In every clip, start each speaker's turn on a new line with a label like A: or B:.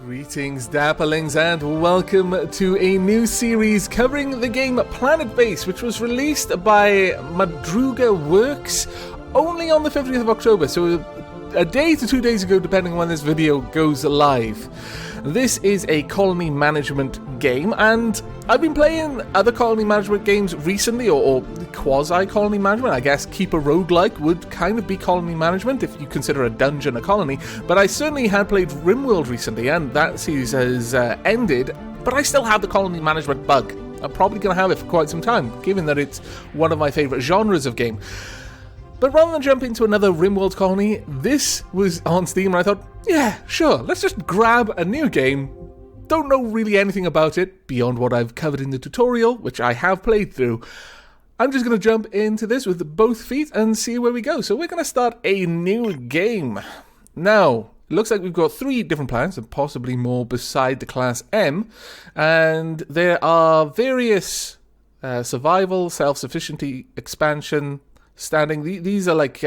A: Greetings, Dapperlings, and welcome to a new series covering the game Planetbase, which was released by Madruga Works only on the 50th of October, so a day to 2 days ago, depending on when this video goes live. This is a colony management game, and I've been playing other colony management games recently, or quasi-colony management. I guess Keep a Roguelike would kind of be colony management if you consider a dungeon a colony, but I certainly had played RimWorld recently, and that series has ended, but I still have the colony management bug. I'm probably going to have it for quite some time, given that it's one of my favourite genres of game. But rather than jump into another RimWorld colony, this was on Steam, and I thought, yeah, sure, let's just grab a new game. Don't know really anything about it, beyond what I've covered in the tutorial, which I have played through. I'm just going to jump into this with both feet and see where we go. So we're going to start a new game. Now, it looks like we've got 3 different planets, and possibly more beside the class M, and there are various survival, self-sufficiency, expansion, standing. These are like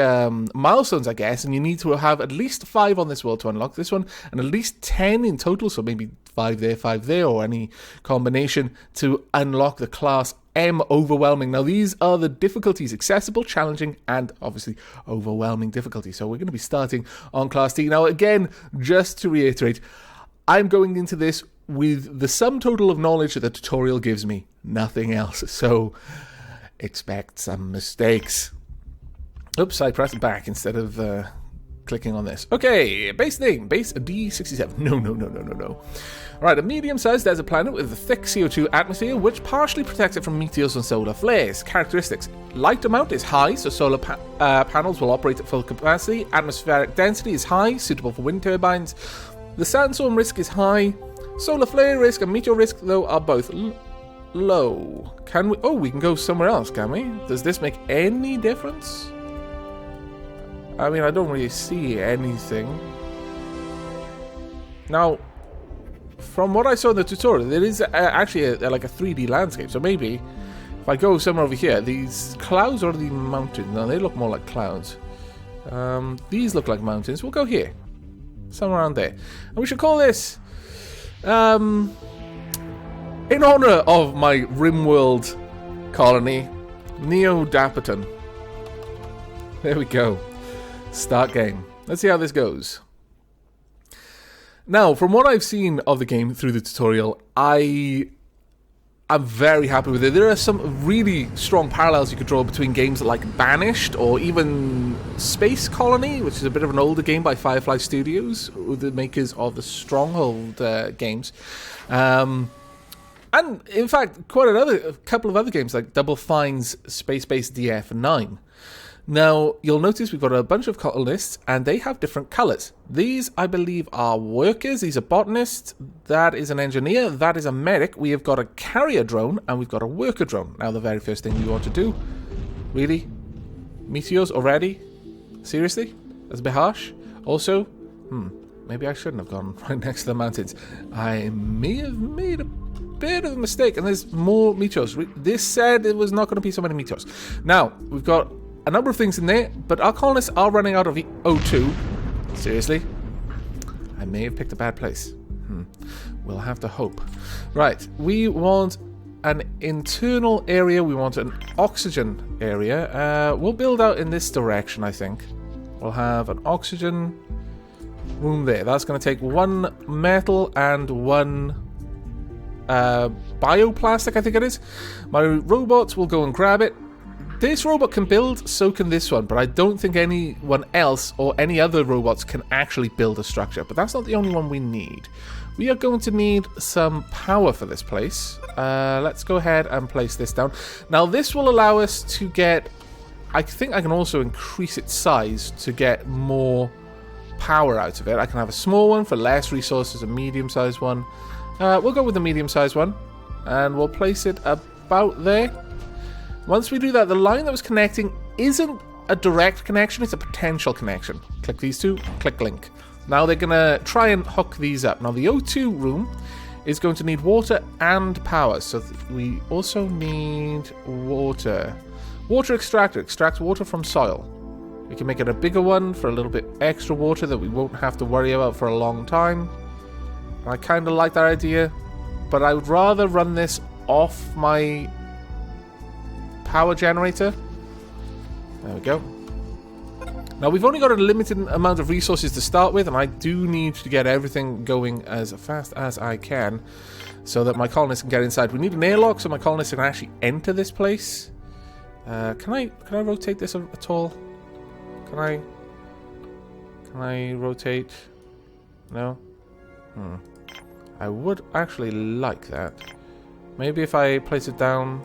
A: milestones, I guess, and you need to have at least 5 on this world to unlock this one, and at least 10 in total, so maybe 5 there, or any combination to unlock the class M overwhelming. Now, these are the difficulties: accessible, challenging, and obviously overwhelming difficulty. So we're going to be starting on class T. Now, again, just to reiterate, I'm going into this with the sum total of knowledge that the tutorial gives me, nothing else. So expect some mistakes. Oops, I pressed back instead of clicking on this. Okay, base name, Base D67. No. Alright, a medium-sized desert planet with a thick CO2 atmosphere which partially protects it from meteors and solar flares. Characteristics: light amount is high, so solar panels will operate at full capacity. Atmospheric density is high, suitable for wind turbines. The sandstorm risk is high. Solar flare risk and meteor risk, though, are both low. Can we? Oh, we can go somewhere else, can we? Does this make any difference? I mean, I don't really see anything. Now, from what I saw in the tutorial, there is actually like a 3D landscape. So maybe if I go somewhere over here, these clouds or the mountains? No, they look more like clouds. These look like mountains. We'll go here, somewhere around there, and we should call this, in honor of my RimWorld colony, Neo Dapperton. There we go. Start game. Let's see how this goes. Now, from what I've seen of the game through the tutorial, I'm very happy with it. There are some really strong parallels you could draw between games like Banished or even Space Colony, which is a bit of an older game by Firefly Studios, the makers of the Stronghold games. And in fact, a couple of other games like Double Fine's Base DF9. Now, you'll notice we've got a bunch of colonists, and they have different colours. These, I believe, are workers. These are botanists. That is an engineer. That is a medic. We have got a carrier drone, and we've got a worker drone. Now, the very first thing we want to do... Really? Meteors already? Seriously? That's a bit harsh. Also, maybe I shouldn't have gone right next to the mountains. I may have made a bit of a mistake, and there's more meteors. This said there was not going to be so many meteors. Now, we've got a number of things in there, but our colonists are running out of O2. Seriously? I may have picked a bad place. We'll have to hope. Right, we want an internal area. We want an oxygen area. We'll build out in this direction, I think. We'll have an oxygen room there. That's going to take 1 metal and 1 bioplastic, I think it is. My robots will go and grab it. This robot can build, so can this one, but I don't think anyone else or any other robots can actually build a structure. But that's not the only one we need. We are going to need some power for this place. Let's go ahead and place this down. Now, this will allow us to get... I think I can also increase its size to get more power out of it. I can have a small one for less resources, a medium-sized one. We'll go with the medium-sized one, and we'll place it about there. Once we do that, the line that was connecting isn't a direct connection, it's a potential connection. Click these two, click link. Now they're going to try and hook these up. Now the O2 room is going to need water and power, so we also need water. Water extractor, extracts water from soil. We can make it a bigger one for a little bit extra water that we won't have to worry about for a long time. I kind of like that idea, but I would rather run this off my power generator. There we go. Now, we've only got a limited amount of resources to start with, and I do need to get everything going as fast as I can so that my colonists can get inside. We need an airlock so my colonists can actually enter this place. Can I rotate this at all? Can I rotate? No? I would actually like that. Maybe if I place it down,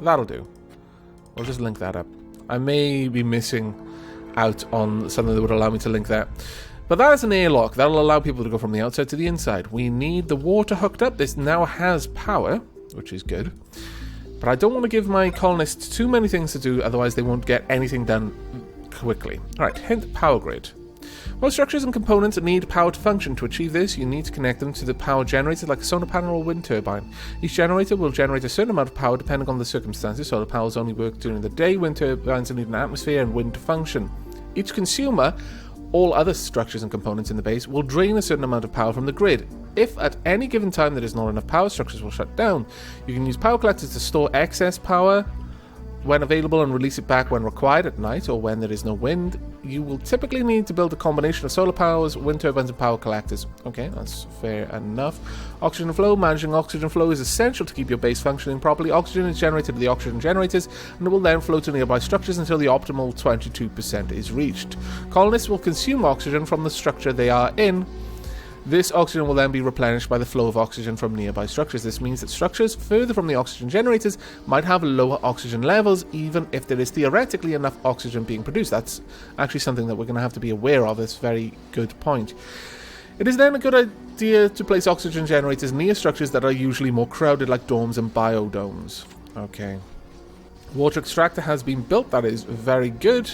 A: that'll do. We'll just link that up. I may be missing out on something that would allow me to link that. But that is an airlock. That'll allow people to go from the outside to the inside. We need the water hooked up. This now has power, which is good. But I don't want to give my colonists too many things to do, otherwise they won't get anything done quickly. Alright, hint power grid. Most structures and components need power to function. To achieve this, you need to connect them to the power generator like a solar panel or wind turbine. Each generator will generate a certain amount of power depending on the circumstances. Solar panels only work during the day, wind turbines need an atmosphere and wind to function. Each consumer, all other structures and components in the base, will drain a certain amount of power from the grid. If at any given time there is not enough power, structures will shut down. You can use power collectors to store excess power when available and release it back when required at night or when there is no wind. You will typically need to build a combination of solar powers, wind turbines and power collectors. Okay, that's fair enough. Oxygen flow. Managing oxygen flow is essential to keep your base functioning properly. Oxygen is generated at the oxygen generators and it will then flow to nearby structures until the optimal 22% is reached. Colonists will consume oxygen from the structure they are in. This oxygen will then be replenished by the flow of oxygen from nearby structures. This means that structures further from the oxygen generators might have lower oxygen levels, even if there is theoretically enough oxygen being produced. That's actually something that we're going to have to be aware of. It's a very good point. It is then a good idea to place oxygen generators near structures that are usually more crowded, like dorms and biodomes. Okay. Water extractor has been built. That is very good.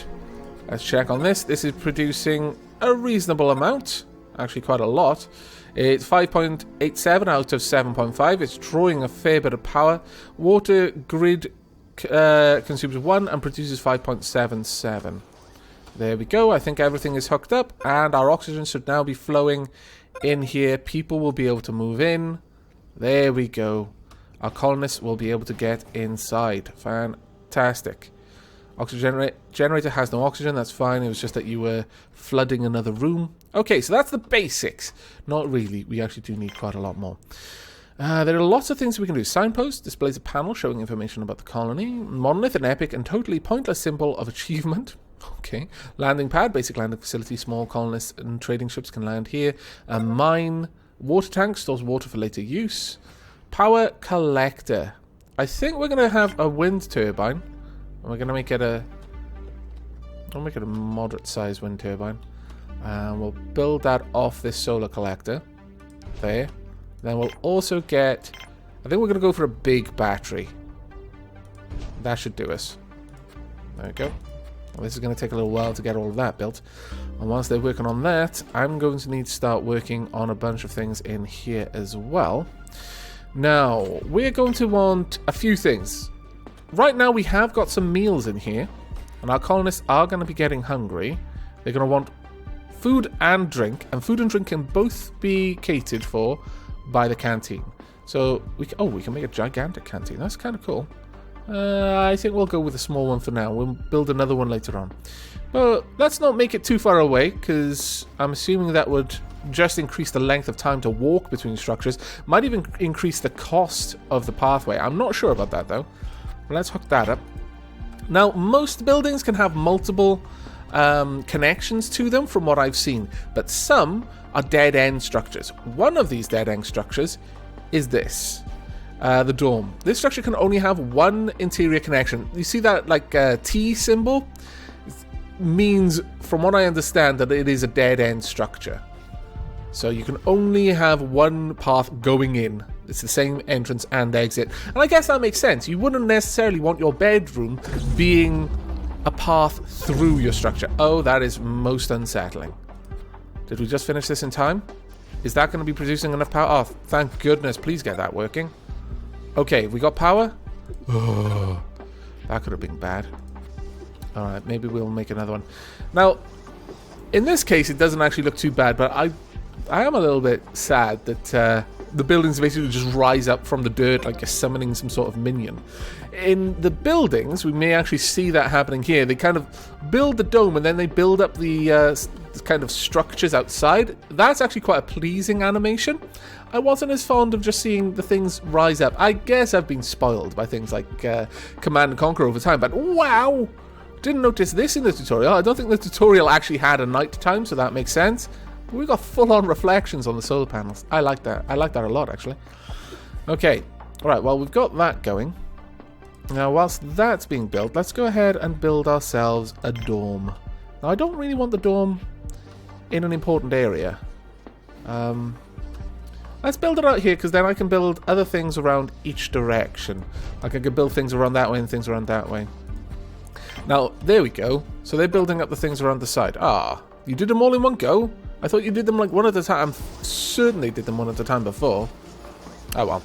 A: Let's check on this. This is producing a reasonable amount. Actually quite a lot. It's 5.87 out of 7.5. It's drawing a fair bit of power. Water grid consumes 1 and produces 5.77. There we go. I think everything is hooked up and our oxygen should now be flowing in here. People will be able to move in. There we go. Our colonists will be able to get inside. Fantastic. Oxygen generator has no oxygen, that's fine. It was just that you were flooding another room. Okay, so that's the basics. Not really, we actually do need quite a lot more. There are lots of things we can do. Signpost displays a panel showing information about the colony. Monolith, an epic and totally pointless symbol of achievement. Okay. Landing pad, basic landing facility. Small colonists and trading ships can land here. A mine. Water tank, stores water for later use. Power collector. I think we're going to have a wind turbine. We're going to make it I'll make it a moderate sized wind turbine. And we'll build that off this solar collector. There. Then we'll also get, I think we're going to go for a big battery. That should do us. There we go. Well, this is going to take a little while to get all of that built. And whilst they're working on that, I'm going to need to start working on a bunch of things in here as well. Now, we're going to want a few things. Right now we have got some meals in here, and our colonists are going to be getting hungry. They're going to want food and drink, and food and drink can both be catered for by the canteen. So we can make a gigantic canteen. That's kind of cool. I think we'll go with a small one for now. We'll build another one later on. But let's not make it too far away, because I'm assuming that would just increase the length of time to walk between structures. Might even increase the cost of the pathway. I'm not sure about that though. Let's hook that up. Now, most buildings can have multiple connections to them from what I've seen, but some are dead-end structures. One of these dead-end structures is this, the dorm. This structure can only have one interior connection. You see that like T symbol? It means, from what I understand, that it is a dead-end structure. So you can only have one path going in. It's the same entrance and exit. And I guess that makes sense. You wouldn't necessarily want your bedroom being a path through your structure. Oh, that is most unsettling. Did we just finish this in time? Is that going to be producing enough power? Oh, thank goodness. Please get that working. Okay, we got power? Oh, that could have been bad. Alright, maybe we'll make another one. Now, in this case, it doesn't actually look too bad, but I I am a little bit sad that the buildings basically just rise up from the dirt like you're summoning some sort of minion. In the buildings, we may actually see that happening here. They kind of build the dome and then they build up the kind of structures outside. That's actually quite a pleasing animation. I wasn't as fond of just seeing the things rise up. I guess I've been spoiled by things like Command & Conquer over time, but wow! Didn't notice this in the tutorial. I don't think the tutorial actually had a night time, so that makes sense. But we've got full-on reflections on the solar panels. I like that. I like that a lot, actually. Okay. Alright, well, we've got that going. Now, whilst that's being built, let's go ahead and build ourselves a dorm. Now, I don't really want the dorm in an important area. Let's build it out here, because then I can build other things around each direction. Like, I can build things around that way and things around that way. Now, there we go. So they're building up the things around the side. Ah, you did them all in one go? I thought you did them like one at a time. I'm certain they did them one at a time before. Oh well.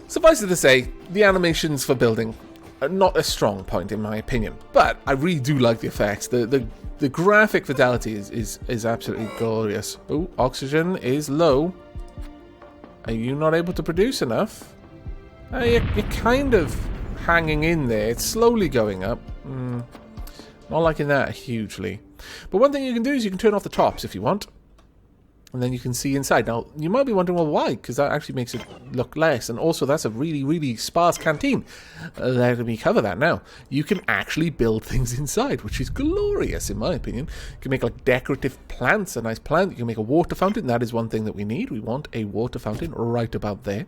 A: Suffice it to say, the animations for building are not a strong point in my opinion. But I really do like the effects. The graphic fidelity is absolutely glorious. Oh, oxygen is low. Are you not able to produce enough? You're kind of hanging in there. It's slowly going up. Not liking that hugely. But one thing you can do is you can turn off the tops if you want. And then you can see inside. Now, you might be wondering, well, why? Because that actually makes it look less. And also, that's a really, really sparse canteen. Let me cover that now. You can actually build things inside, which is glorious, in my opinion. You can make, like, decorative plants, a nice plant. You can make a water fountain. That is one thing that we need. We want a water fountain right about there.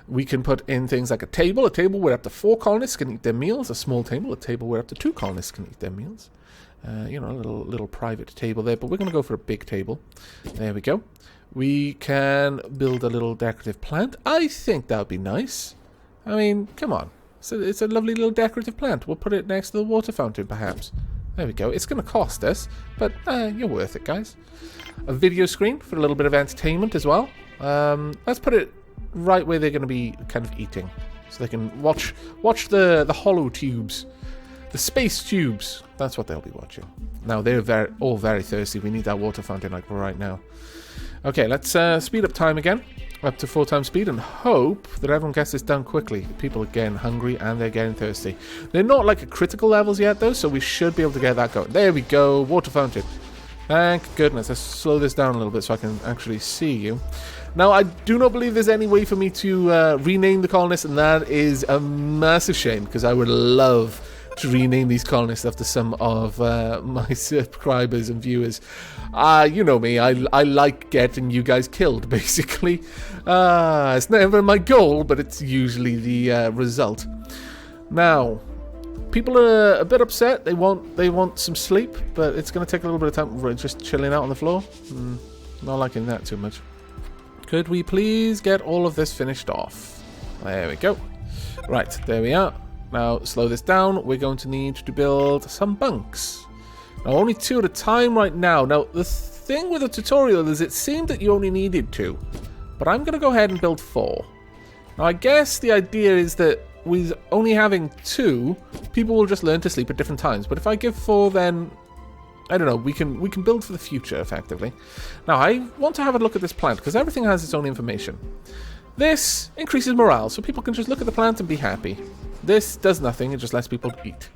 A: We can put in things like a table where up to 4 colonists can eat their meals. A small table, a table where up to 2 colonists can eat their meals. You know, a little private table there, but we're going to go for a big table. There we go. We can build a little decorative plant. I think that would be nice. I mean, come on. It's a lovely little decorative plant. We'll put it next to the water fountain, perhaps. There we go. It's going to cost us, but you're worth it, guys. A video screen for a little bit of entertainment as well. Let's put it right where they're going to be kind of eating, so they can watch the hollow tubes. The space tubes, that's what they'll be watching. Now, they're all very thirsty. We need that water fountain like right now. Okay, let's speed up time again, up to 4 times speed, and hope that everyone gets this done quickly. People are getting hungry and they're getting thirsty. They're not like at critical levels yet, though, so we should be able to get that going. There we go, water fountain. Thank goodness. Let's slow this down a little bit so I can actually see you. Now, I do not believe there's any way for me to rename the colonists, and that is a massive shame, because I would love to rename these colonists after some of my subscribers and viewers. You know me, I like getting you guys killed, basically. It's never my goal, but it's usually the result. Now, people are a bit upset. They want some sleep, but it's going to take a little bit of time. We're just chilling out on the floor. Not liking that too much. Could we please get all of this finished off? There we go. Right, there we are. Now, slow this down. We're going to need to build some bunks. Now, only 2 at a time right now. Now, the thing with the tutorial is it seemed that you only needed 2. But I'm going to go ahead and build 4. Now, I guess the idea is that with only having 2, people will just learn to sleep at different times. But if I give 4, then I don't know, we can build for the future, effectively. Now, I want to have a look at this plant, because everything has its own information. This increases morale, so people can just look at the plant and be happy. This does nothing, it just lets people eat.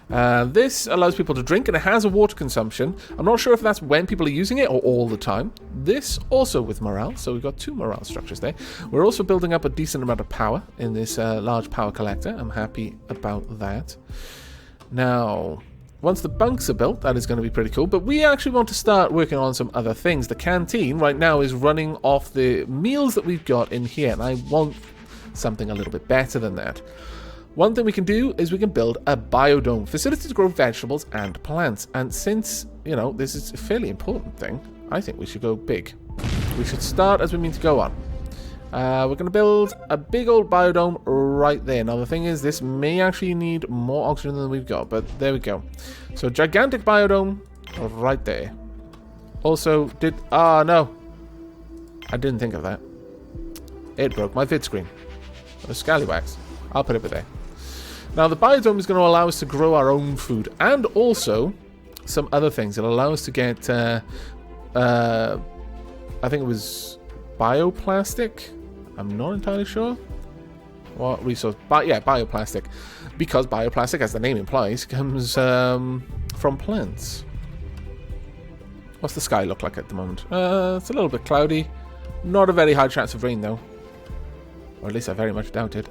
A: This allows people to drink, and it has a water consumption. I'm not sure if that's when people are using it or all the time. This also with morale, so we've got 2 morale structures there. We're also building up a decent amount of power in this large power collector. I'm happy about that. Now, once the bunks are built, that is going to be pretty cool, but we actually want to start working on some other things. The canteen right now is running off the meals that we've got in here, and I want something a little bit better than that. One thing we can do is we can build a biodome, facility to grow vegetables and plants, and since, you know, this is a fairly important thing, I think we should go big. We should start as we mean to go on. We're going to build a big old biodome right there. Now, the thing is, this may actually need more oxygen than we've got, but there we go. So, gigantic biodome right there. Also, no. I didn't think of that. It broke my vid screen. Those scallywags. I'll put it there. Now, the biodome is going to allow us to grow our own food, and also some other things. It'll allow us to get I think it was bioplastic. I'm not entirely sure. What resource? Yeah, bioplastic. Because bioplastic, as the name implies, comes from plants. What's the sky look like at the moment? It's a little bit cloudy. Not a very high chance of rain, though. Or at least I very much doubt it.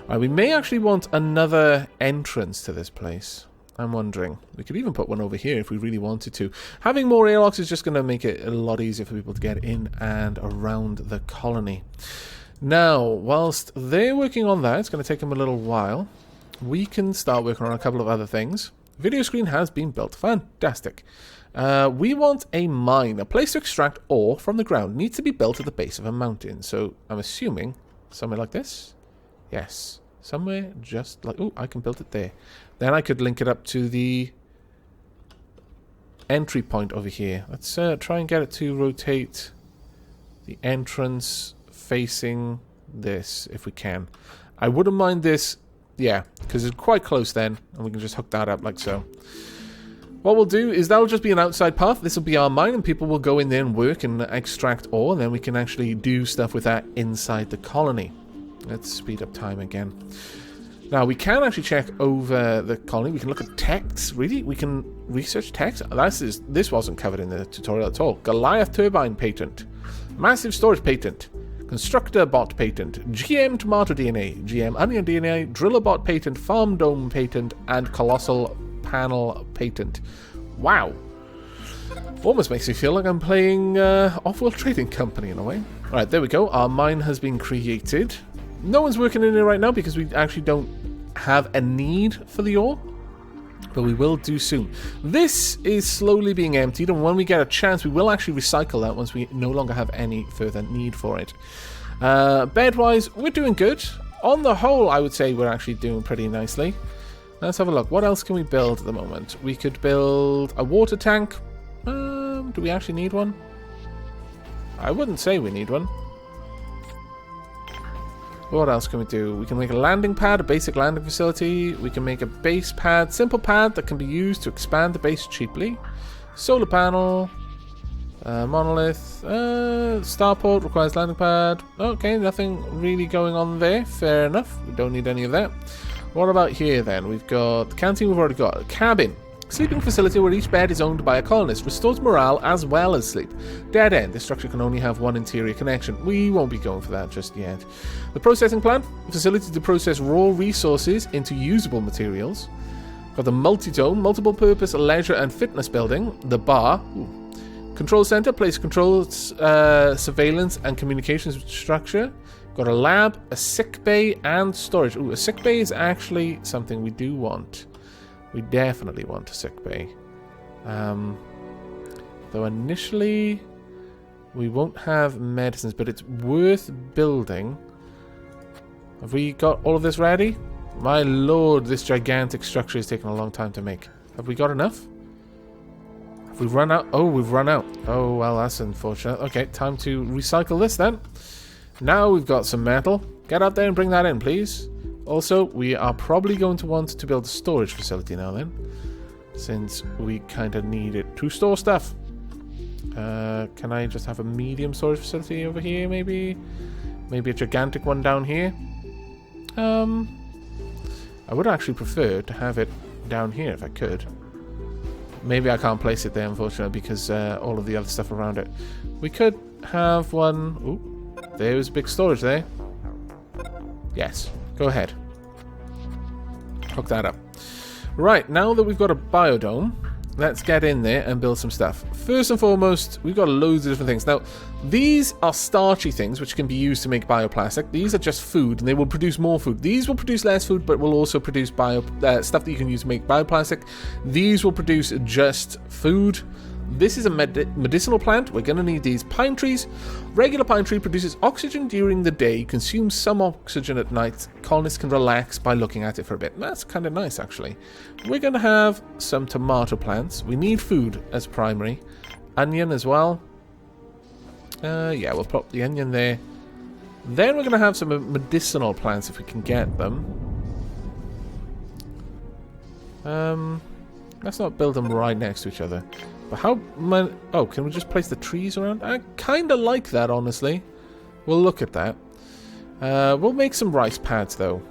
A: Right, we may actually want another entrance to this place. I'm wondering. We could even put one over here if we really wanted to. Having more airlocks is just going to make it a lot easier for people to get in and around the colony. Now, whilst they're working on that, it's going to take them a little while. We can start working on a couple of other things. Video screen has been built. Fantastic. We want a mine. A place to extract ore from the ground needs to be built at the base of a mountain. So I'm assuming somewhere like this. Yes. Somewhere just like... Oh, I can build it there. Then I could link it up to the entry point over here. Let's try and get it to rotate the entrance facing this if we can. I wouldn't mind this, yeah, because it's quite close then, and we can just hook that up like so. What we'll do is that'll just be an outside path. This will be our mine, and people will go in there and work and extract ore, and then we can actually do stuff with that inside the colony. Let's speed up time again. Now, we can actually check over the colony. We can look at text. Really? We can research text? This wasn't covered in the tutorial at all. Goliath turbine patent. Massive storage patent. Constructor bot patent. GM tomato DNA. GM onion DNA. Driller bot patent. Farm dome patent. And colossal panel patent. Wow. Almost makes me feel like I'm playing Off-World Trading Company in a way. Alright, there we go. Our mine has been created. No one's working in it right now because we actually don't have a need for the ore, but we will do soon. This is slowly being emptied, and when we get a chance, we will actually recycle that once we no longer have any further need for it. Bed-wise, we're doing good. On the whole, I would say we're actually doing pretty nicely. Let's have a look. What else can we build at the moment? We could build a water tank. Do we actually need one? I wouldn't say we need one. What else can we do? We can make a landing pad, a basic landing facility. We can make a base pad, simple pad that can be used to expand the base cheaply. Solar panel, monolith, starport requires landing pad. Okay, nothing really going on there. Fair enough. We don't need any of that. What about here then? We've got the canteen. We've already got a cabin. Sleeping facility where each bed is owned by a colonist. Restores morale as well as sleep. Dead end. This structure can only have one interior connection. We won't be going for that just yet. The processing plant. Facility to process raw resources into usable materials. Got the multi-dome. Multiple purpose leisure and fitness building. The bar. Control center. Place controls, surveillance and communications structure. Got a lab, a sick bay, and storage. A sick bay is actually something we do want. We definitely want a sick bay. Though initially we won't have medicines, but it's worth building. Have we got all of this ready? My lord, this gigantic structure is taking a long time to make. Have we got enough? Have we run out? Oh, we've run out. Oh, well, that's unfortunate. Okay, time to recycle this then. Now we've got some metal. Get out there and bring that in, please. Also, we are probably going to want to build a storage facility now then, since we kind of need it to store stuff. Can I just have a medium storage facility over here, maybe? Maybe a gigantic one down here? I would actually prefer to have it down here if I could. Maybe I can't place it there, unfortunately, because all of the other stuff around it. We could have one... Ooh, there's a big storage there. Yes. Go ahead. Hook that up. Right, now that we've got a biodome, let's get in there and build some stuff. First and foremost, we've got loads of different things. Now, these are starchy things which can be used to make bioplastic. These are just food, and they will produce more food. These will produce less food, but will also produce stuff that you can use to make bioplastic. These will produce just food. This is a medicinal plant. We're going to need these pine trees. Regular pine tree produces oxygen during the day, consumes some oxygen at night. Colonists can relax by looking at it for a bit. That's kind of nice, actually. We're going to have some tomato plants. We need food as primary. Onion as well. Yeah, we'll pop the onion there. Then we're going to have some medicinal plants if we can get them. Let's not build them right next to each other. But how many... Oh, can we just place the trees around? I kind of like that, honestly. We'll look at that. We'll make some rice pads, though.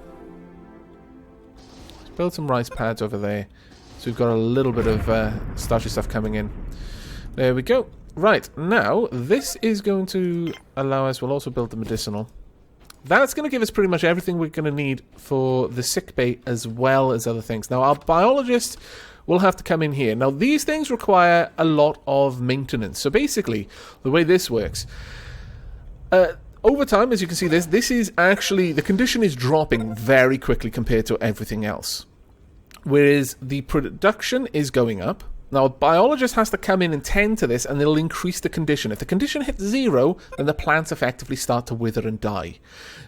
A: Let's build some rice pads over there. So we've got a little bit of starchy stuff coming in. There we go. Right, now, this is going to allow us... We'll also build the medicinal. That's going to give us pretty much everything we're going to need for the sick bay as well as other things. Now, our biologist will have to come in here. Now, these things require a lot of maintenance. So basically, the way this works... over time, as you can see, this is actually... The condition is dropping very quickly compared to everything else. Whereas the production is going up. Now, a biologist has to come in and tend to this, and it'll increase the condition. If the condition hits 0, then the plants effectively start to wither and die.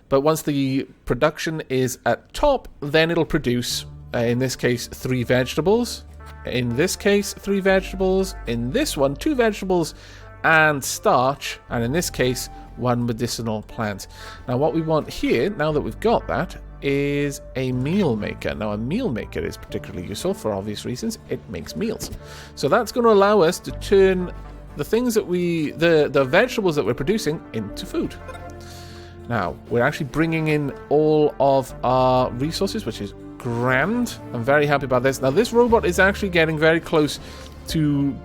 A: But once the production is at top, then it'll produce, in this case, 3 vegetables. In this case, 3 vegetables. In this one, 2 vegetables and starch. And in this case, 1 medicinal plant. Now, what we want here, now that we've got that, is a meal maker. Now, a meal maker is particularly useful for obvious reasons. It makes meals. So that's going to allow us to turn the things that the vegetables that we're producing into food. Now, we're actually bringing in all of our resources, which is grand. I'm very happy about this. Now, this robot is actually getting very close to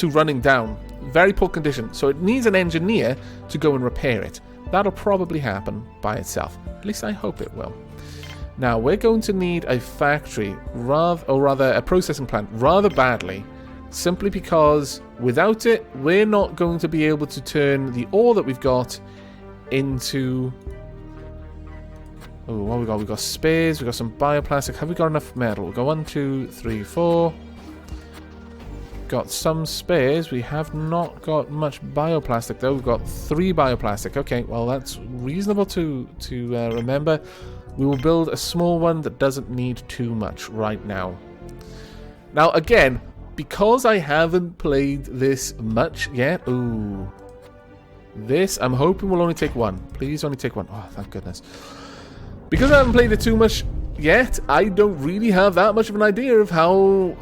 A: running down. Very poor condition. So it needs an engineer to go and repair it. That'll probably happen by itself. At least I hope it will. Now, we're going to need a factory, or rather a processing plant, rather badly, simply because without it, we're not going to be able to turn the ore that we've got into... Oh, what have we got? We've got spares, we've got some bioplastic. Have we got enough metal? We've got 1, 2, 3, 4... Got some spares. We have not got much bioplastic though. We've got 3 bioplastic. Okay, well that's reasonable to remember. We will build a small one that doesn't need too much right now. Now again, because I haven't played this much yet. Ooh, this I'm hoping will only take 1. Please only take 1. Oh, thank goodness. Because I haven't played it too much yet, I don't really have that much of an idea of how...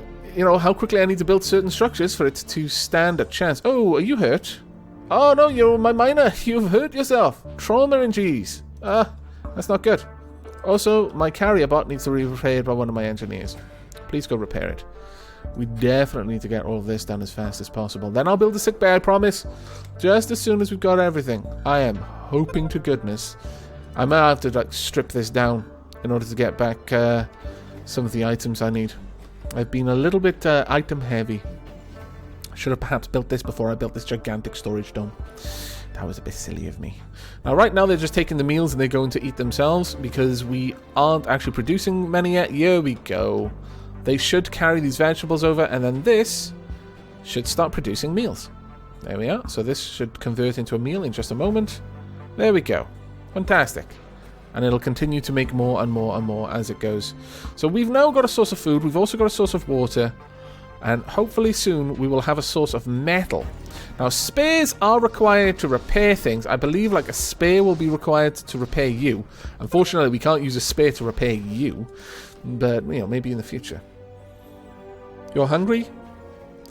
A: how quickly I need to build certain structures for it to stand a chance. Oh, are you hurt? Oh, no, you're my miner. You've hurt yourself. Trauma and G's. That's not good. Also, my carrier bot needs to be repaired by one of my engineers. Please go repair it. We definitely need to get all of this done as fast as possible. Then I'll build a sick bay, I promise. Just as soon as we've got everything. I am hoping to goodness. I might have to strip this down in order to get back some of the items I need. I've been a little bit item heavy. I should have perhaps built this before I built this gigantic storage dome. That was a bit silly of me. Now, right now, they're just taking the meals and they're going to eat themselves because we aren't actually producing many yet. Here we go. They should carry these vegetables over, and then this should start producing meals. There we are. So this should convert into a meal in just a moment. There we go. Fantastic. And it'll continue to make more and more and more as it goes. So we've now got a source of food. We've also got a source of water. And hopefully soon we will have a source of metal. Now, spares are required to repair things. I believe like a spare will be required to repair you. Unfortunately, we can't use a spare to repair you. But, maybe in the future. You're hungry?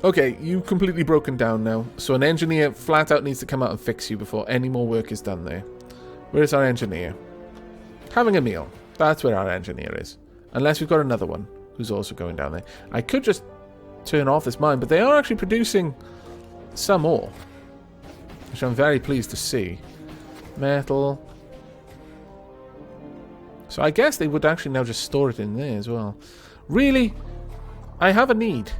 A: Okay, you've completely broken down now. So an engineer flat out needs to come out and fix you before any more work is done there. Where's our engineer? Having a meal. That's where our engineer is. Unless we've got another one who's also going down there. I could just turn off this mine, but they are actually producing some ore. Which I'm very pleased to see. Metal. So I guess they would actually now just store it in there as well. Really? I have a need.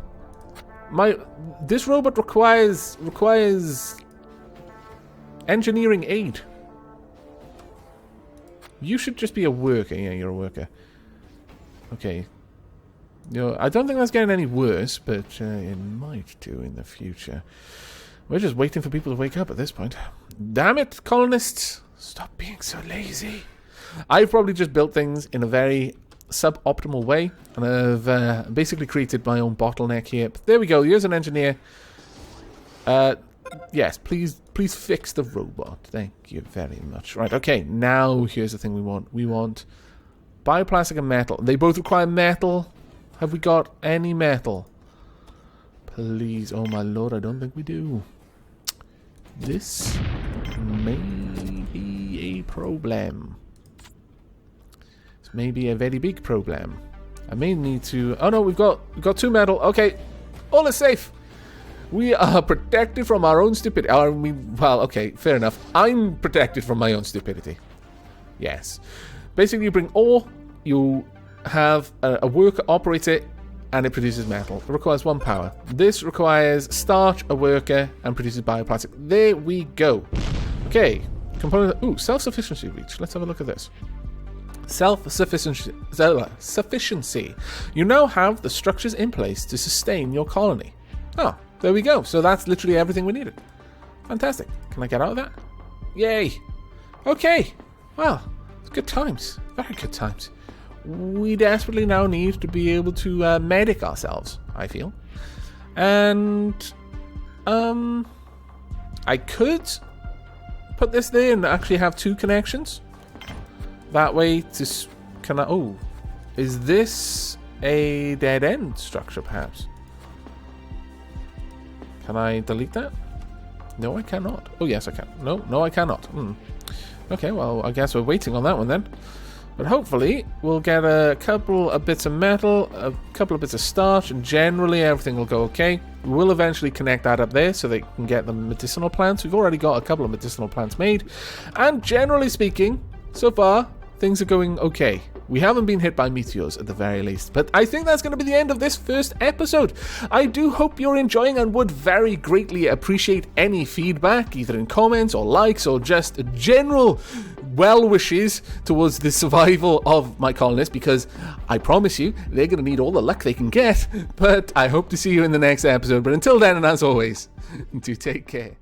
A: This robot requires engineering aid. You should just be a worker. Yeah, you're a worker. Okay. I don't think that's getting any worse, but it might do in the future. We're just waiting for people to wake up at this point. Damn it, colonists! Stop being so lazy. I've probably just built things in a very suboptimal way, and I've basically created my own bottleneck here. But there we go. Here's an engineer. Yes, please fix the robot. Thank you very much. Right, okay, now here's the thing we want. We want bioplastic and metal. They both require metal. Have we got any metal? please. Oh my lord, I don't think we do. This may be a problem. This may be a very big problem. I may need to... Oh no, we've got 2 metal. Okay, all is safe. We are protected from our own stupidity. Well, okay, fair enough. I'm protected from my own stupidity. Yes. Basically, you bring ore, you have a worker operate it, and it produces metal. It requires 1 power. This requires starch, a worker, and produces bioplastic. There we go. Okay. Component... Ooh, self-sufficiency reach. Let's have a look at this. Self-sufficiency. You now have the structures in place to sustain your colony. Oh, there we go. So that's literally everything we needed. Fantastic. Can I get out of that? Yay. Okay. Well, it's good times. Very good times. We desperately now need to be able to medic ourselves, I feel. And I could put this there and actually have 2 connections. That way to... Can I... Oh. Is this a dead-end structure, perhaps? Can I delete that? No, I cannot. Oh, yes, I can. No, I cannot. Okay, well, I guess we're waiting on that one then. But hopefully, we'll get a couple of bits of metal, a couple of bits of starch, and generally everything will go okay. We will eventually connect that up there so they can get the medicinal plants. We've already got a couple of medicinal plants made. And generally speaking, so far, things are going okay. We haven't been hit by meteors at the very least. But I think that's going to be the end of this first episode. I do hope you're enjoying and would very greatly appreciate any feedback, either in comments or likes or just general well wishes towards the survival of my colonists, because I promise you, they're going to need all the luck they can get. But I hope to see you in the next episode. But until then, and as always, do take care.